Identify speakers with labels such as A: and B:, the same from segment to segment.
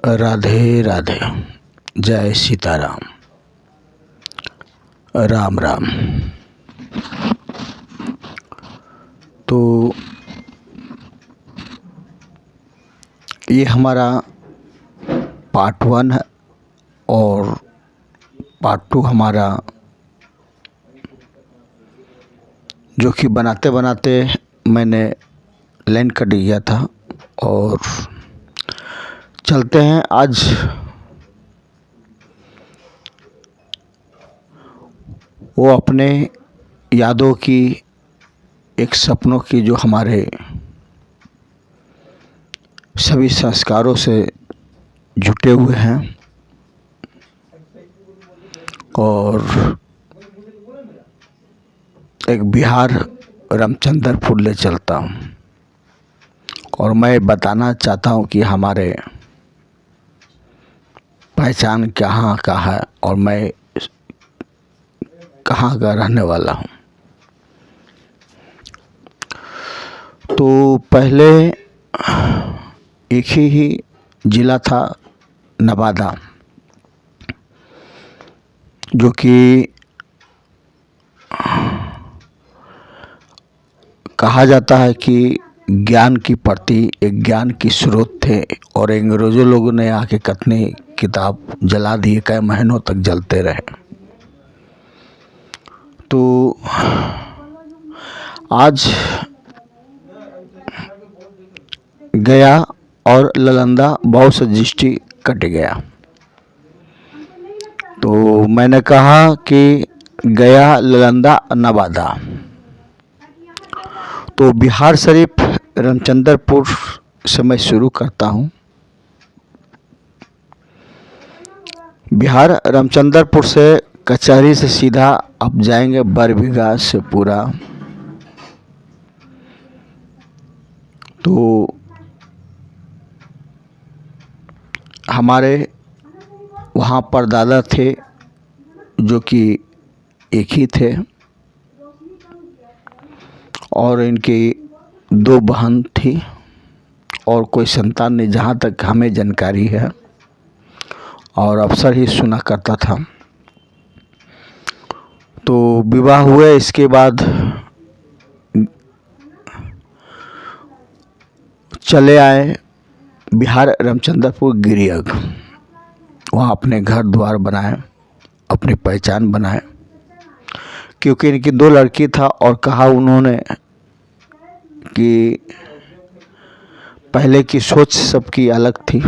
A: राधे राधे। जय सीताराम। राम राम। तो ये हमारा पार्ट 1 है और पार्ट 2 हमारा जो कि बनाते बनाते मैंने लाइन कट गया था। और चलते हैं आज वो अपने यादों की, एक सपनों की, जो हमारे सभी संस्कारों से जुटे हुए हैं। और एक बिहार रामचंद्रपुर ले चलता हूँ और मैं बताना चाहता हूँ कि हमारे पहचान कहाँ का है और मैं कहाँ का रहने वाला हूँ। तो पहले एक ही जिला था, नवादा, जो कि कहा जाता है कि ज्ञान की प्रति, एक ज्ञान की स्रोत थे। और अंग्रेजों लोगों ने आके कितनी किताब जला दी, कई महीनों तक जलते रहे। तो आज गया और ललंदा बहुत से दृष्टि कट गया। तो मैंने कहा कि गया, ललंदा, नवादा। तो बिहार शरीफ रामचंद्रपुर से मैं शुरू करता हूँ। बिहार रामचंद्रपुर से कचहरी से सीधा आप जाएंगे बरबीघा से पूरा। तो हमारे वहाँ पर दादा थे जो कि एक ही थे और इनकी 2 बहन थी और कोई संतान नहीं, जहाँ तक हमें जानकारी है, और अक्सर ही सुना करता था। तो विवाह हुए, इसके बाद चले आए बिहार रामचंद्रपुर गिरियग। वहाँ अपने घर द्वार बनाए, अपनी पहचान बनाए, क्योंकि इनकी 2 लड़की था। और कहा उन्होंने कि पहले की सोच सबकी अलग थी,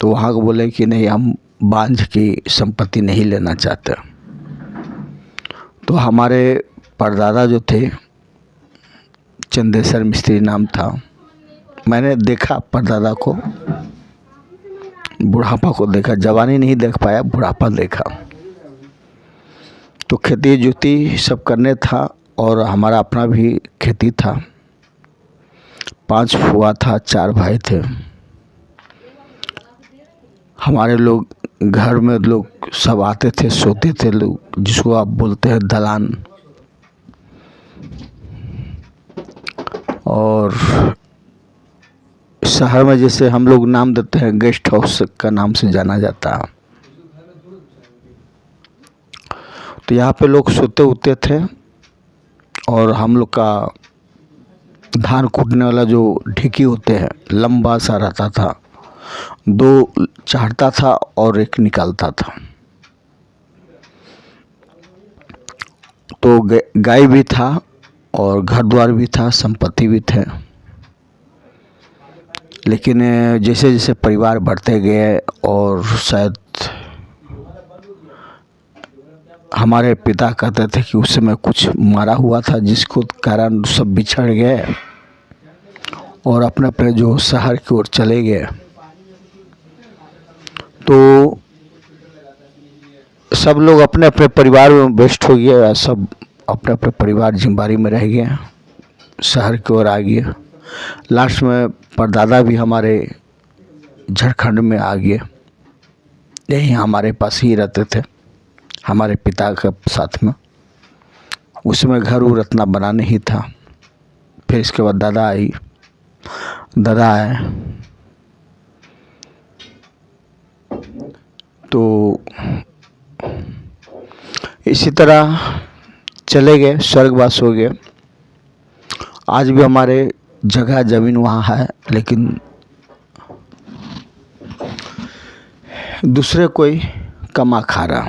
A: तो वहाँ को बोले कि नहीं, हम बांझ की संपत्ति नहीं लेना चाहते। तो हमारे परदादा जो थे, चंदेश्वर मिस्त्री नाम था, मैंने देखा परदादा को, बुढ़ापा को देखा, जवानी नहीं देख पाया, बुढ़ापा देखा। तो खेती जुती सब करने था और हमारा अपना भी खेती था। 5 फुआ था, 4 भाई थे। हमारे लोग घर में लोग सब आते थे, सोते थे लोग, जिसको आप बोलते हैं दलान। और शहर में जैसे हम लोग नाम देते हैं, गेस्ट हाउस का नाम से जाना जाता है। तो यहाँ पे लोग सोते होते थे और हम लोग का धान कूटने वाला जो ढेकी होते हैं, लंबा सा रहता था, 2 चढ़ता था और 1 निकालता था। तो गाय भी था और घर द्वार भी था, संपत्ति भी थे। लेकिन जैसे जैसे परिवार बढ़ते गए और शायद हमारे पिता कहते थे कि उस समय कुछ मारा हुआ था, जिसको कारण सब बिछड़ गए और अपने अपने जो शहर की ओर चले गए। तो सब लोग अपने अपने परिवार में व्यस्त हो गए, सब अपने अपने परिवार जिम्मेदारी में रह गए, शहर की ओर आ गए। लास्ट में परदादा भी हमारे झारखंड में आ गए, यहीं हमारे पास ही रहते थे, हमारे पिता के साथ में। उसमें घर उर इतना बना नहीं था। फिर इसके बाद दादा आए। तो इसी तरह चले गए, स्वर्गवास हो गए। आज भी हमारे जगह ज़मीन वहाँ है, लेकिन दूसरे कोई कमा खा रहा,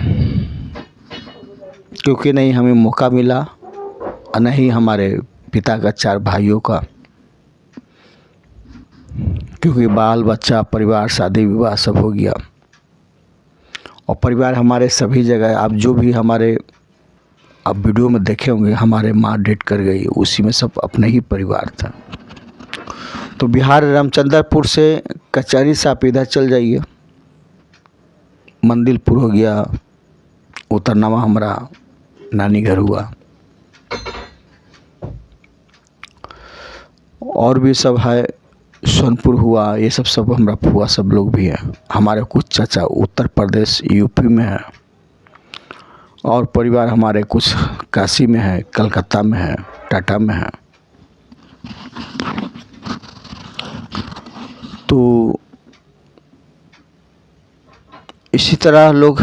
A: क्योंकि नहीं हमें मौका मिला और नहीं हमारे पिता का 4 भाइयों का, क्योंकि बाल बच्चा परिवार शादी विवाह सब हो गया। और परिवार हमारे सभी जगह, आप जो भी हमारे आप वीडियो में देखे होंगे, हमारे माँ डेट कर गई, उसी में सब अपने ही परिवार था। तो बिहार रामचंद्रपुर से कचहरी से आप इधर चल जाइए, मंदिलपुर हो गया, उतरनामा हमारा नानी घर हुआ, और भी सब है, सोनपुर हुआ, ये सब हमारा फुआ सब लोग भी हैं। हमारे कुछ चाचा उत्तर प्रदेश यूपी में है, और परिवार हमारे कुछ काशी में है, कलकत्ता में है, टाटा में है। तो इसी तरह लोग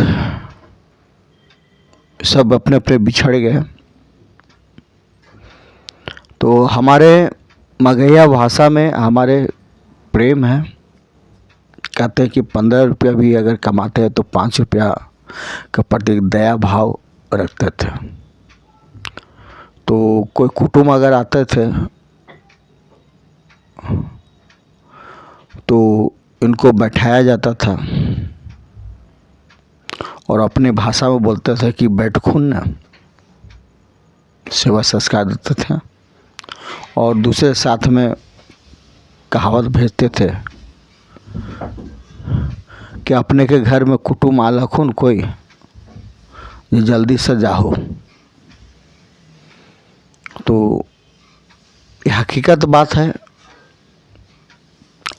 A: सब अपने अपने बिछड़ गए। तो हमारे मगहिया भाषा में हमारे प्रेम है, कहते हैं कि 15 रुपया भी अगर कमाते हैं तो 5 रुपया का प्रति दया भाव रखते थे। तो कोई कुटुंब अगर आते थे तो इनको बैठाया जाता था और अपने भाषा में बोलते थे कि बैठ खून न, सेवा संस्कार देते थे। और दूसरे साथ में कहावत भेजते थे कि अपने के घर में कुटुंब आला खून कोई, ये जल्दी से जाओ। तो ये हकीकत बात है,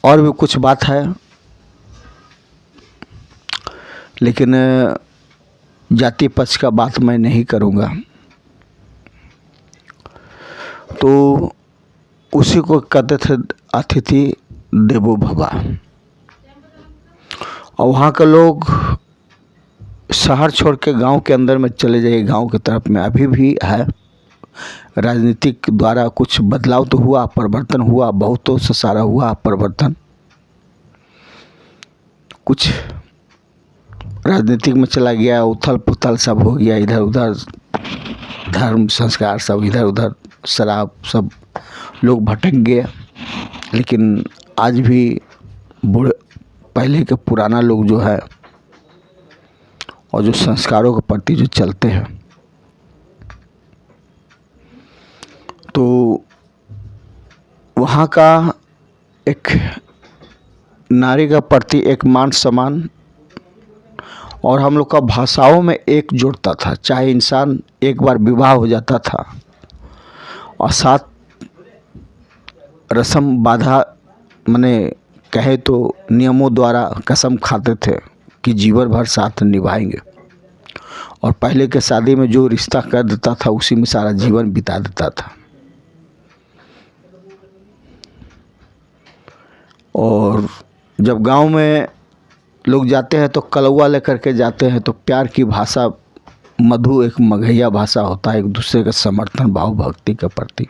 A: और भी कुछ बात है, लेकिन जाति पक्ष का बात मैं नहीं करूँगा। तो उसी को कहते थे अतिथि देवो भव। और वहाँ के लोग शहर छोड़ के गांव के अंदर में चले जाइए, गांव की तरफ में अभी भी है। राजनीतिक द्वारा कुछ बदलाव तो हुआ, परिवर्तन हुआ, बहुतों से सारा हुआ परिवर्तन। कुछ राजनीतिक में चला गया, उथल पुथल सब हो गया, इधर उधर धर्म संस्कार सब इधर उधर, शराब सब लोग भटक गए। लेकिन आज भी बूढ़े पहले के पुराना लोग जो है और जो संस्कारों के प्रति जो चलते हैं, तो वहाँ का एक नारी का प्रति एक मान सम्मान, और हम लोग का भाषाओं में एक जुड़ता था। चाहे इंसान एक बार विवाह हो जाता था और साथ रस्म बाधा मने कहे तो नियमों द्वारा कसम खाते थे कि जीवन भर साथ निभाएंगे। और पहले के शादी में जो रिश्ता कर देता था उसी में सारा जीवन बिता देता था। और जब गांव में लोग जाते हैं तो कलौआ लेकर के जाते हैं, तो प्यार की भाषा मधु एक मगहिया भाषा होता है, एक दूसरे का समर्थन भाव भक्ति के प्रति।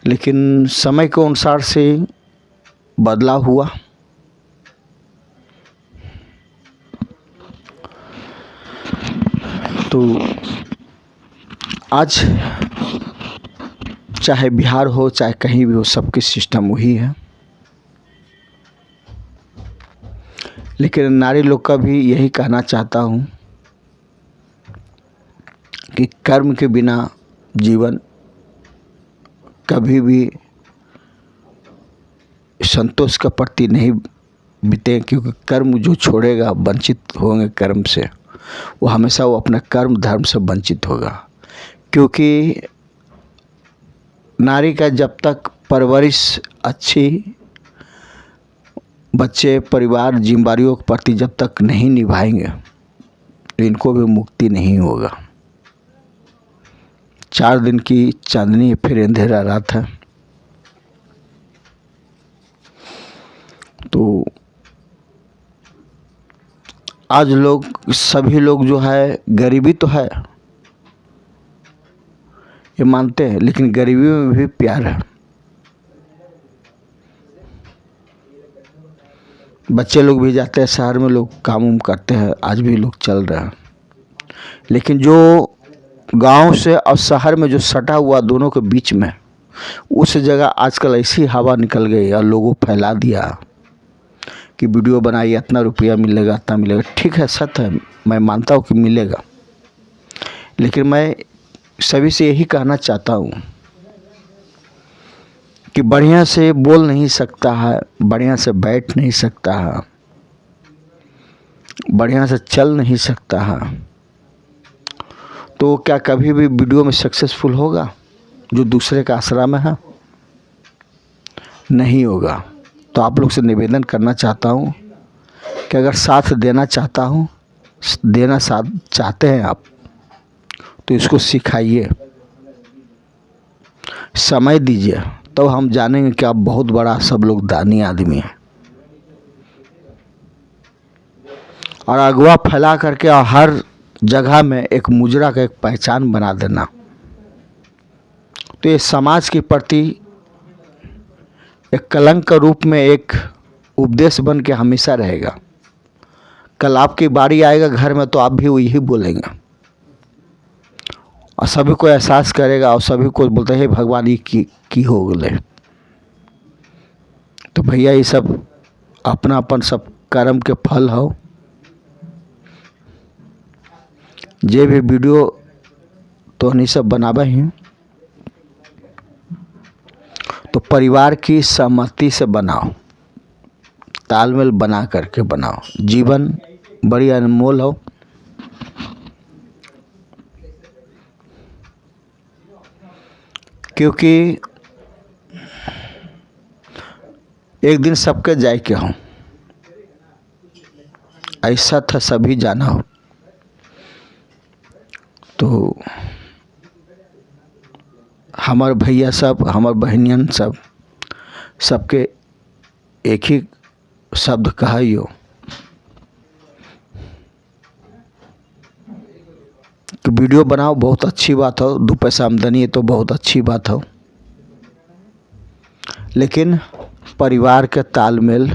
A: लेकिन समय के अनुसार से बदलाव हुआ। तो आज चाहे बिहार हो चाहे कहीं भी हो, सबकी सिस्टम वही है। लेकिन नारी लोग का भी यही कहना चाहता हूँ कि कर्म के बिना जीवन कभी भी संतोष का प्रति नहीं बीते, क्योंकि कर्म जो छोड़ेगा वंचित होंगे कर्म से, वो हमेशा वो अपने कर्म धर्म से वंचित होगा। क्योंकि नारी का जब तक परवरिश अच्छी, बच्चे परिवार जिम्मेदारियों के प्रति जब तक नहीं निभाएंगे तो इनको भी मुक्ति नहीं होगा। 4 दिन की चांदनी फिर अंधेरा रात है। तो आज लोग सभी लोग जो है गरीबी तो है ये मानते हैं, लेकिन गरीबी में भी प्यार है। बच्चे लोग भी जाते हैं शहर में, लोग काम उम करते हैं, आज भी लोग चल रहे हैं। लेकिन जो गांव से और शहर में जो सटा हुआ दोनों के बीच में, उस जगह आजकल ऐसी हवा निकल गई और लोगों फैला दिया कि वीडियो बनाइए, इतना रुपया मिलेगा, इतना मिलेगा। ठीक है, सत्य है, मैं मानता हूँ कि मिलेगा, लेकिन मैं सभी से यही कहना चाहता हूँ कि बढ़िया से बोल नहीं सकता है, बढ़िया से बैठ नहीं सकता है, बढ़िया से चल नहीं सकता है, तो क्या कभी भी वीडियो में सक्सेसफुल होगा? जो दूसरे का आसरा में है, नहीं होगा। तो आप लोग से निवेदन करना चाहता हूँ कि अगर साथ देना साथ चाहते हैं आप, तो इसको सिखाइए, समय दीजिए, तो हम जानेंगे कि आप बहुत बड़ा सब लोग दानी आदमी हैं। और अगवा फैला करके और हर जगह में एक मुजरा का एक पहचान बना देना, तो ये समाज के प्रति एक कलंक के रूप में एक उपदेश बन के हमेशा रहेगा। कल आपकी बारी आएगा घर में, तो आप भी वही बोलेंगे और सभी को एहसास करेगा और सभी को बोलते हैं भगवान ये की हो गए। तो भैया ये सब अपना अपन सब कर्म के फल हो। जे भी वीडियो तो नहीं सब बनावे हैं, तो परिवार की सहमति से बनाओ, तालमेल बना करके बनाओ। जीवन बड़ी अनमोल हो। क्योंकि एक दिन सबके जाए के हो, ऐसा था सभी जाना हो। तो हमारे भैया सब, हमारे बहनियन सब, सबके एक ही शब्द कहियो कि वीडियो बनाओ, बहुत अच्छी बात हो, 2 पैसा आमदनी है तो बहुत अच्छी बात हो, लेकिन परिवार के तालमेल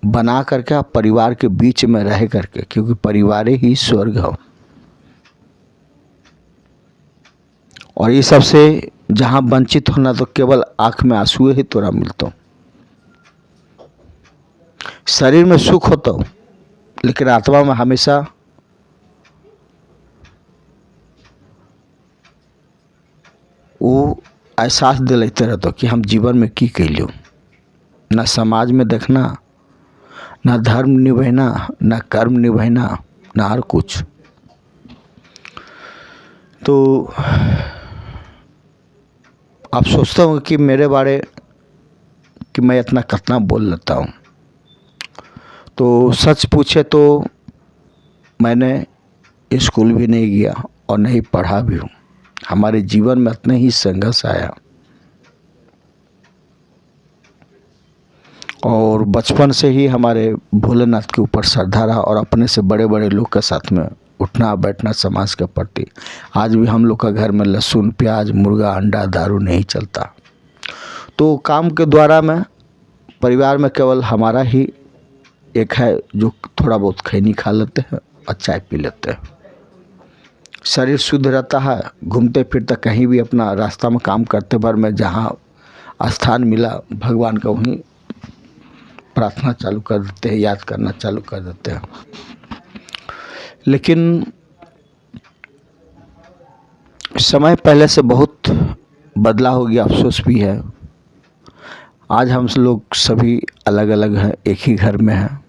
A: बना करके, परिवार के बीच में रह करके, क्योंकि परिवार ही स्वर्ग हो। और ये सबसे जहाँ वंचित होना, तो केवल आँख में आंसू ही तोरा मिलता। शरीर में सुख होता, लेकिन आत्मा में हमेशा वो एहसास दिलाते रहता कि हम जीवन में की कैलियो। ना समाज में देखना, ना धर्म निभाना, ना कर्म निभाना, ना और कुछ। तो आप सोचते हो कि मेरे बारे कि मैं इतना कितना बोल लेता हूँ, तो सच पूछे तो मैंने स्कूल भी नहीं गया और नहीं पढ़ा भी हूँ। हमारे जीवन में इतने ही संघर्ष आया, और बचपन से ही हमारे भोलेनाथ के ऊपर श्रद्धा रहा, और अपने से बड़े बड़े लोग के साथ में उठना बैठना समाज के प्रति। आज भी हम लोग का घर में लहसुन प्याज मुर्गा अंडा दारू नहीं चलता। तो काम के द्वारा में परिवार में केवल हमारा ही एक है जो थोड़ा बहुत खैनी खा लेते हैं और चाय पी लेते हैं। शरीर शुद्ध रहता है, घूमते फिरते कहीं भी अपना रास्ता में काम करते भर में जहाँ स्थान मिला भगवान का वहीं प्रार्थना चालू कर देते हैं, याद करना चालू कर देते हैं। लेकिन समय पहले से बहुत बदला हो गया, अफसोस भी है। आज हम लोग सभी अलग अलग हैं, एक ही घर में हैं,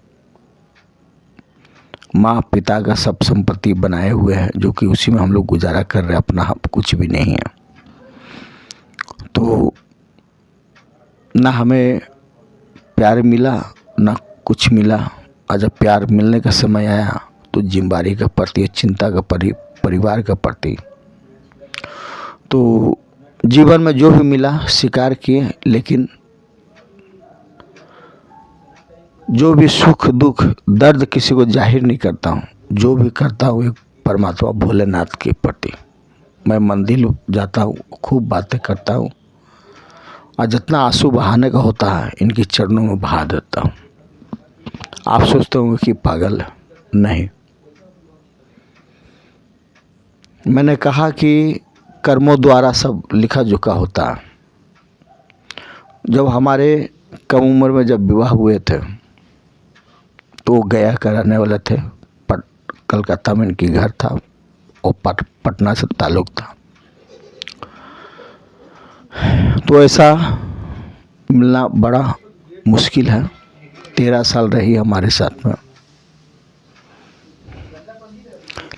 A: माँ पिता का सब संपत्ति बनाए हुए हैं, जो कि उसी में हम लोग गुजारा कर रहे हैं, अपना हम कुछ भी नहीं है। तो ना हमें प्यार मिला ना कुछ मिला, और जब प्यार मिलने का समय आया तो जिम्मेदारी के प्रति, चिंता का परिवार के प्रति, तो जीवन में जो भी मिला स्वीकार किए। लेकिन जो भी सुख दुख दर्द किसी को जाहिर नहीं करता हूँ, जो भी करता हूँ एक परमात्मा भोलेनाथ के प्रति। मैं मंदिर जाता हूँ, खूब बातें करता हूँ, और जितना आंसू बहाने का होता है इनके चरणों में बहा देता हूँ। आप सोचते होंगे कि पागल है, नहीं। मैंने कहा कि कर्मों द्वारा सब लिखा जोखा होता है। जब हमारे कम उम्र में जब विवाह हुए थे तो गया का रहने वाले थे, कलकत्ता में इनकी घर था और पटना से ताल्लुक़ था। तो ऐसा मिलना बड़ा मुश्किल है। 13 साल रही हमारे साथ में,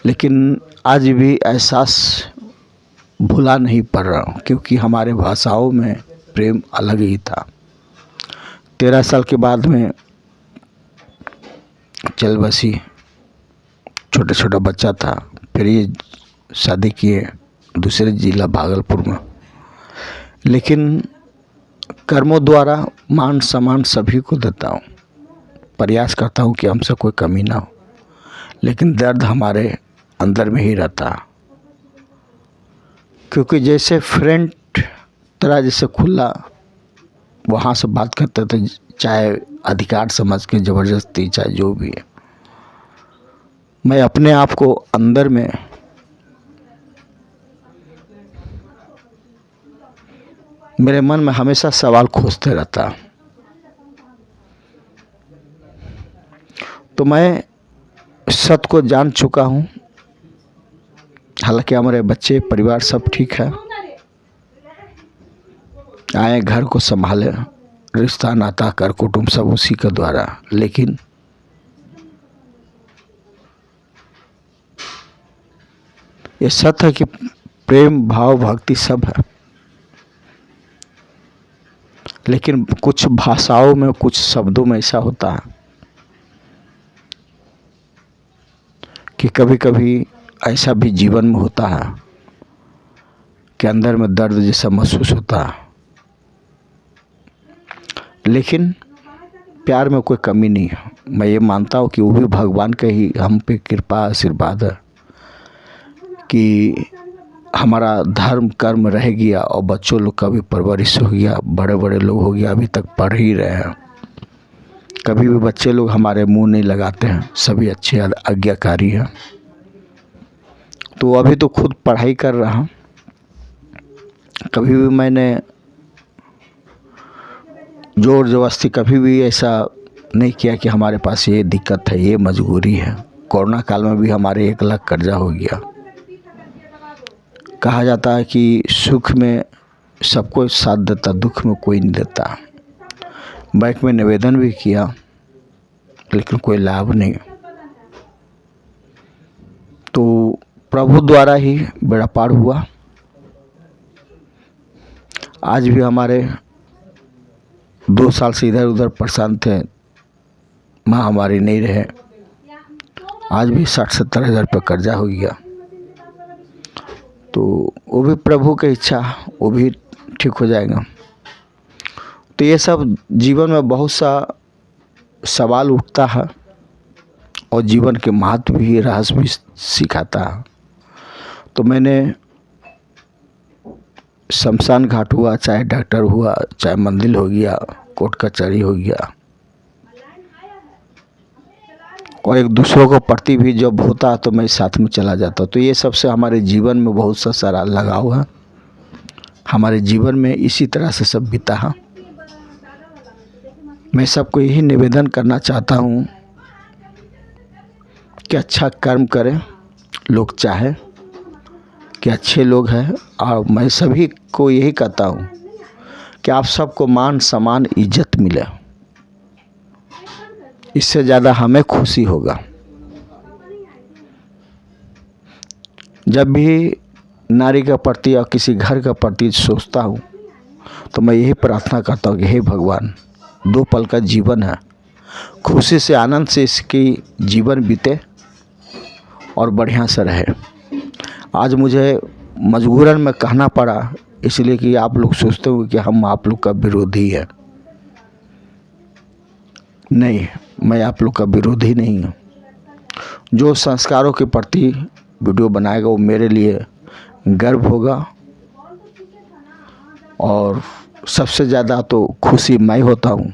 A: लेकिन आज भी एहसास भुला नहीं पड़ रहा हूँ, क्योंकि हमारे भाषाओं में प्रेम अलग ही था। 13 साल के बाद में चल बसी, छोटा छोटा बच्चा था, फिर ये शादी किए दूसरे जिला भागलपुर में। लेकिन कर्मों द्वारा मान सम्मान सभी को देता हूँ, प्रयास करता हूँ कि हमसे कोई कमी ना हो, लेकिन दर्द हमारे अंदर में ही रहता। क्योंकि जैसे फ्रेंड तरह जैसे खुला वहाँ से बात करते थे, चाहे अधिकार समझ के ज़बरदस्ती, चाहे जो भी है, मैं अपने आप को अंदर में मेरे मन में हमेशा सवाल खोजते रहता। तो मैं सत्य को जान चुका हूँ। हालांकि हमारे बच्चे परिवार सब ठीक है, आए घर को संभाले, रिश्ता नाता कर कुटुंब सब उसी के द्वारा। लेकिन ये सत्य है कि प्रेम भाव भक्ति सब है, लेकिन कुछ भाषाओं में कुछ शब्दों में ऐसा होता है कि कभी कभी ऐसा भी जीवन में होता है कि अंदर में दर्द जैसा महसूस होता है। लेकिन प्यार में कोई कमी नहीं है। मैं ये मानता हूँ कि वो भी भगवान का ही हम पे कृपा आशीर्वाद है कि हमारा धर्म कर्म रह गया और बच्चों लोग का भी परवरिश हो गया, बड़े बड़े लोग हो गया, अभी तक पढ़ ही रहे हैं। कभी भी बच्चे लोग हमारे मुंह नहीं लगाते हैं, सभी अच्छे आज्ञाकारी हैं। तो अभी तो खुद पढ़ाई कर रहा हूँ। कभी भी मैंने जोर जबरदस्ती कभी भी ऐसा नहीं किया कि हमारे पास ये दिक्कत है, ये मजबूरी है। कोरोना काल में भी हमारे 1 लाख कर्जा हो गया। कहा जाता है कि सुख में सबको साथ देता, दुख में कोई नहीं देता। बैंक में निवेदन भी किया, लेकिन कोई लाभ नहीं। तो प्रभु द्वारा ही बेड़ा पार हुआ। आज भी हमारे 2 साल से इधर उधर परेशान थे, माँ हमारी नहीं रहे। आज भी 60-70 हज़ार रुपये कर्जा हो गया। तो वो भी प्रभु की इच्छा, वो भी ठीक हो जाएगा। तो ये सब जीवन में बहुत सा सवाल उठता है और जीवन के महत्व भी, रहस्य भी सिखाता है। तो मैंने शमशान घाट हुआ, चाहे डॉक्टर हुआ, चाहे मंदिर हो गया, कोर्ट कचहरी हो गया, और एक दूसरों को प्रति भी जब होता है तो मैं साथ में चला जाता। तो ये सबसे हमारे जीवन में बहुत सा सारा लगाव है। हमारे जीवन में इसी तरह से सब बीता है। मैं सबको यही निवेदन करना चाहता हूँ कि अच्छा कर्म करें, लोग चाहे कि अच्छे लोग हैं। और मैं सभी को यही कहता हूँ कि आप सबको मान सम्मान इज्जत मिले, इससे ज़्यादा हमें खुशी होगा। जब भी नारी के प्रति और किसी घर के प्रति सोचता हूँ तो मैं यही प्रार्थना करता हूँ कि हे भगवान, 2 पल का जीवन है, खुशी से आनंद से इसकी जीवन बीते और बढ़िया से रहे। आज मुझे मजबूरन में कहना पड़ा, इसलिए कि आप लोग सोचते हो कि हम आप लोग का विरोधी है। नहीं, मैं आप लोग का विरोधी नहीं हूँ। जो संस्कारों के प्रति वीडियो बनाएगा वो मेरे लिए गर्व होगा, और सबसे ज़्यादा तो खुशी मैं होता हूँ,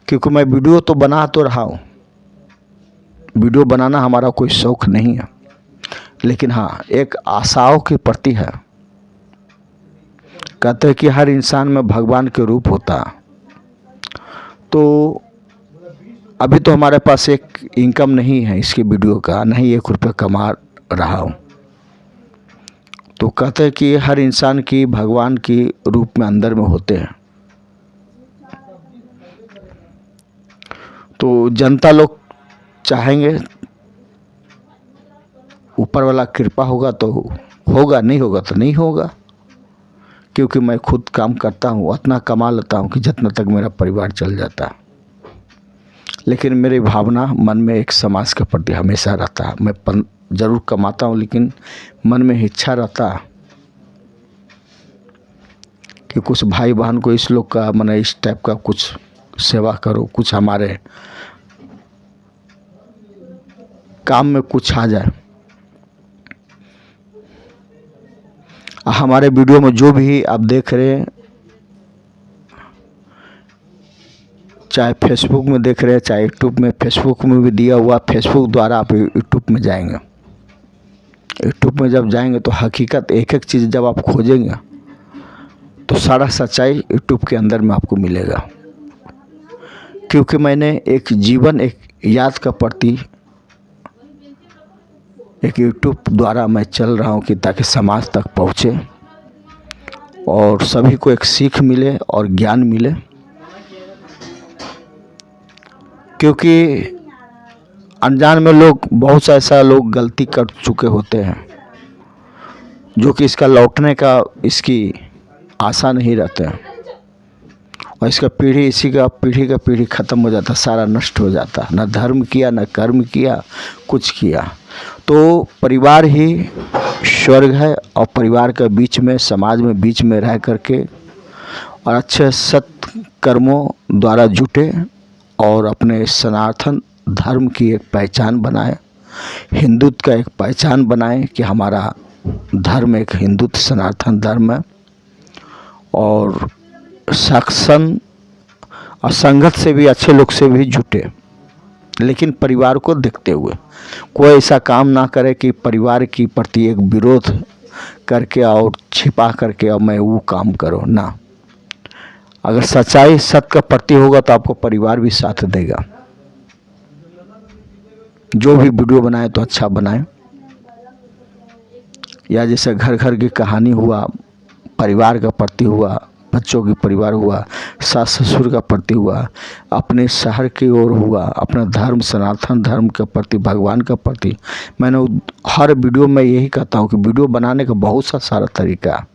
A: क्योंकि मैं वीडियो तो बना तो रहा हूँ। वीडियो बनाना हमारा कोई शौक़ नहीं है, लेकिन हाँ एक आशाओं के प्रति है। कहते हैं कि हर इंसान में भगवान के रूप होता। तो अभी तो हमारे पास एक इनकम नहीं है इसकी वीडियो का, नहीं 1 रुपये कमा रहा हूँ। तो कहते हैं कि हर इंसान की भगवान की रूप में अंदर में होते हैं। तो जनता लोग चाहेंगे, ऊपर वाला कृपा होगा तो होगा, नहीं होगा तो नहीं होगा। क्योंकि मैं खुद काम करता हूँ, उतना कमा लेता हूँ कि जितना तक मेरा परिवार चल जाता। लेकिन मेरी भावना मन में एक समाज के प्रति हमेशा रहता है। मैं ज़रूर कमाता हूँ, लेकिन मन में इच्छा रहता कि कुछ भाई बहन को इस लोग का मैंने इस टाइप का कुछ सेवा करो, कुछ हमारे काम में कुछ आ जाए। हमारे वीडियो में जो भी आप देख रहे हैं, चाहे फेसबुक में देख रहे हैं चाहे यूट्यूब में, फेसबुक में भी दिया हुआ, फेसबुक द्वारा आप यूट्यूब में जाएंगे। यूट्यूब में जब जाएंगे तो हकीकत एक एक चीज़ जब आप खोजेंगे तो सारा सच्चाई यूट्यूब के अंदर में आपको मिलेगा। क्योंकि मैंने एक जीवन, एक याद का प्रति एक यूट्यूब द्वारा मैं चल रहा हूँ कि ताकि समाज तक पहुँचे और सभी को एक सीख मिले और ज्ञान मिले। क्योंकि अनजान में लोग, बहुत सा ऐसा लोग गलती कर चुके होते हैं जो कि इसका लौटने का इसकी आशा नहीं रहते हैं, और इसका पीढ़ी का पीढ़ी ख़त्म हो जाता, सारा नष्ट हो जाता। न धर्म किया, न कर्म किया, कुछ किया। तो परिवार ही स्वर्ग है, और परिवार के बीच में, समाज में बीच में रह करके और अच्छे सत्कर्मों द्वारा जुटे और अपने सनातन धर्म की एक पहचान बनाए, हिंदुत्व का एक पहचान बनाए कि हमारा धर्म एक हिंदुत्व सनातन धर्म है। और सत्संग और संगत से भी, अच्छे लोग से भी जुटे, लेकिन परिवार को देखते हुए। कोई ऐसा काम ना करे कि परिवार की प्रति एक विरोध करके और छिपा करके और मैं वो काम करो ना। अगर सच्चाई सत्य का प्रति होगा तो आपको परिवार भी साथ देगा। जो भी वीडियो बनाए तो अच्छा बनाए, या जैसे घर घर की कहानी हुआ, परिवार का प्रति हुआ, बच्चों की परिवार हुआ, सास ससुर का प्रति हुआ, अपने शहर की ओर हुआ, अपना धर्म सनातन धर्म के प्रति, भगवान का प्रति। मैंने हर वीडियो में यही कहता हूँ कि वीडियो बनाने का बहुत सा सारा तरीका,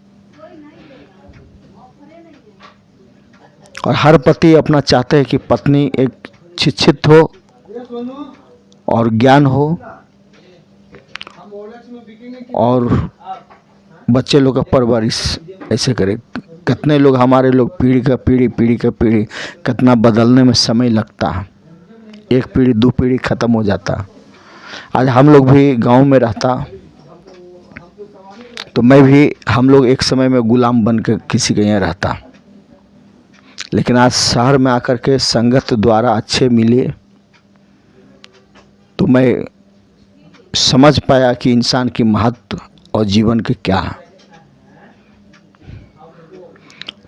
A: और हर पति अपना चाहते हैं कि पत्नी एक शिक्षित हो और ज्ञान हो और बच्चे लोग का परवरिश ऐसे करे। कितने लोग, हमारे लोग पीढ़ी का पीढ़ी कितना बदलने में समय लगता है, एक पीढ़ी 2 पीढ़ी ख़त्म हो जाता। आज हम लोग भी गांव में रहता तो मैं भी, हम लोग एक समय में गुलाम बन के किसी के यहाँ रहता, लेकिन आज शहर में आकर के संगत द्वारा अच्छे मिले तो मैं समझ पाया कि इंसान की महत्व और जीवन के क्या है।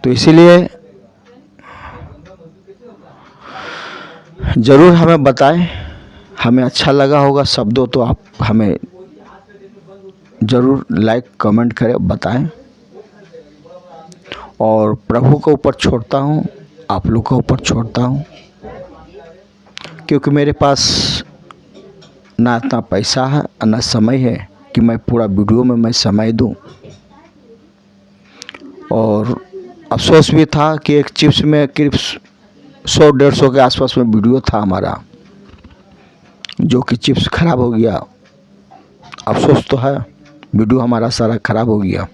A: तो इसीलिए ज़रूर हमें बताएं, हमें अच्छा लगा होगा शब्दों तो आप हमें ज़रूर लाइक कमेंट करें, बताएं। और प्रभु के ऊपर छोड़ता हूँ, आप लोग के ऊपर छोड़ता हूँ, क्योंकि मेरे पास ना इतना पैसा है ना समय है कि मैं पूरा वीडियो में मैं समय दूं। और अफसोस भी था कि एक चिप्स में करीब 100-150 के आसपास में वीडियो था हमारा, जो कि चिप्स ख़राब हो गया। अफसोस तो है, वीडियो हमारा सारा ख़राब हो गया।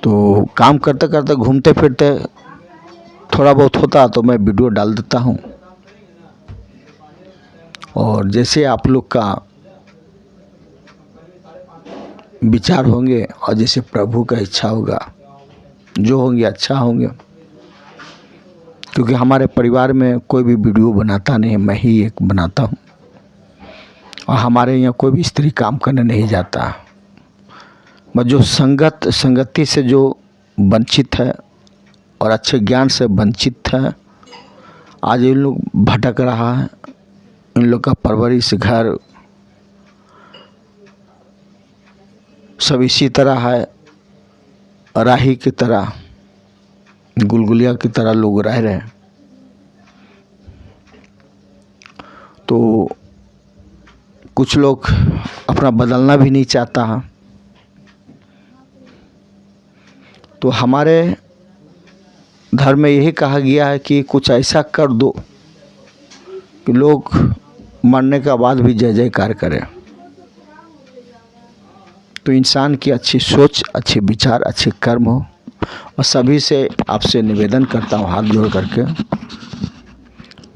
A: तो काम करते करते, घूमते फिरते थोड़ा बहुत होता तो मैं वीडियो डाल देता हूँ, और जैसे आप लोग का विचार होंगे और जैसे प्रभु का इच्छा होगा, जो होंगे अच्छा होंगे। क्योंकि हमारे परिवार में कोई भी वीडियो बनाता नहीं, मैं ही एक बनाता हूँ, और हमारे यहाँ कोई भी स्त्री काम करने नहीं जाता। बस जो संगति से जो वंचित है और अच्छे ज्ञान से वंचित है, आज इन लोग भटक रहा है। इन लोग का परवरिश घर सब इसी तरह है, राही की तरह, गुलगुलिया की तरह लोग रह रहे हैं। तो कुछ लोग अपना बदलना भी नहीं चाहता है। तो हमारे धर्म में यही कहा गया है कि कुछ ऐसा कर दो कि लोग मरने के बाद भी जय जयकार करें। तो इंसान की अच्छी सोच, अच्छे विचार, अच्छे कर्म हो। और सभी से आपसे निवेदन करता हूँ हाथ जोड़ करके,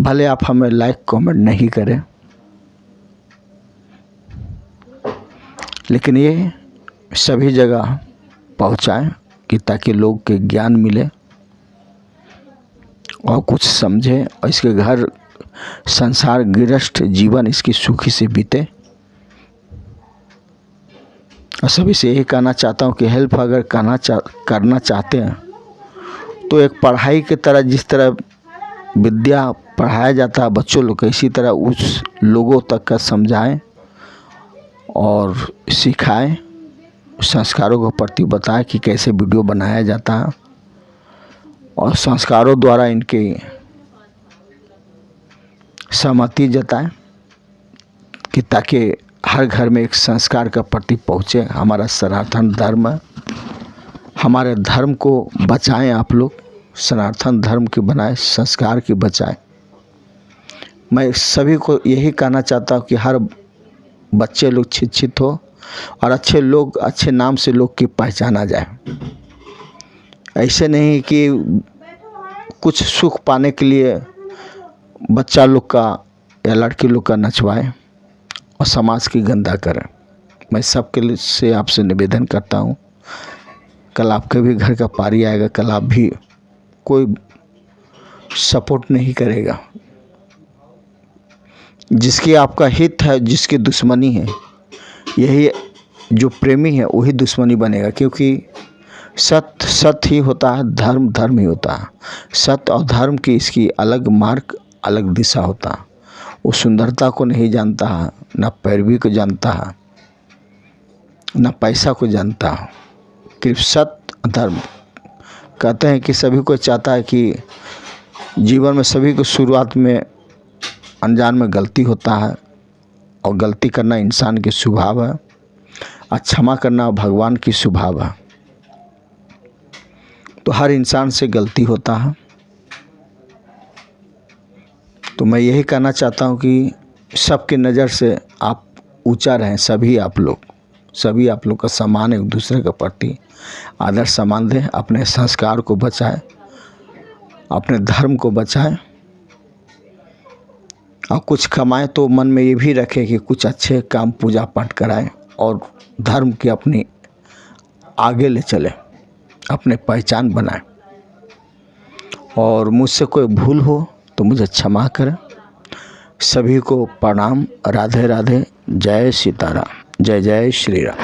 A: भले आप हमें लाइक कमेंट नहीं करें, लेकिन ये सभी जगह पहुँचाएं कि ताकि लोग के ज्ञान मिले और कुछ समझे, और इसके घर संसार गृहस्थ जीवन इसकी सुखी से बीते। और सभी से यही कहना चाहता हूँ कि हेल्प अगर करना चाहते हैं तो एक पढ़ाई की तरह, जिस तरह विद्या पढ़ाया जाता है बच्चों लोग को, इसी तरह उस लोगों तक का समझाएं और सिखाएं, संस्कारों के प्रति बताएं कि कैसे वीडियो बनाया जाता है, और संस्कारों द्वारा इनकी सहमति जताएं कि ताकि हर घर में एक संस्कार का प्रति पहुँचे। हमारा सनातन धर्म है, हमारे धर्म को बचाएं आप लोग, सनातन धर्म की बनाए, संस्कार की बचाएं। मैं सभी को यही कहना चाहता हूँ कि हर बच्चे लोग शिक्षित हो और अच्छे लोग, अच्छे नाम से लोग की पहचाना जाए। ऐसे नहीं कि कुछ सुख पाने के लिए बच्चा लोग का या लड़की लोग का नचवाए और समाज की गंदा करें। मैं सबके लिए से आपसे निवेदन करता हूँ, कल आपके भी घर का पारी आएगा, कल आप भी कोई सपोर्ट नहीं करेगा। जिसकी आपका हित है, जिसकी दुश्मनी है, यही जो प्रेमी है वही दुश्मनी बनेगा। क्योंकि सत्य सत्य ही होता है, धर्म धर्म ही होता है। सत्य और धर्म की इसकी अलग मार्ग, अलग दिशा होता है। वो सुंदरता को नहीं जानता है, ना पैरवी को जानता है, ना पैसा को जानता है। सिर्फ सत्य धर्म कहते हैं कि सभी को चाहता है कि जीवन में सभी को शुरुआत में अनजान में गलती होता है, और गलती करना इंसान की स्वभाव है, और क्षमा करना भगवान की स्वभाव है। तो हर इंसान से गलती होता है। तो मैं यही कहना चाहता हूँ कि सबकी नज़र से आप ऊंचा रहें। सभी आप लोग का सम्मान, एक दूसरे के प्रति आदर सम्मान दें, अपने संस्कार को बचाएं, अपने धर्म को बचाएं, और कुछ कमाएं तो मन में ये भी रखें कि कुछ अच्छे काम पूजा पाठ कराएं और धर्म की अपनी आगे ले चलें, अपने पहचान बनाएं। और मुझसे कोई भूल हो तो मुझे क्षमा करें। सभी को प्रणाम। राधे राधे। जय सीताराम। जय जय श्री राम।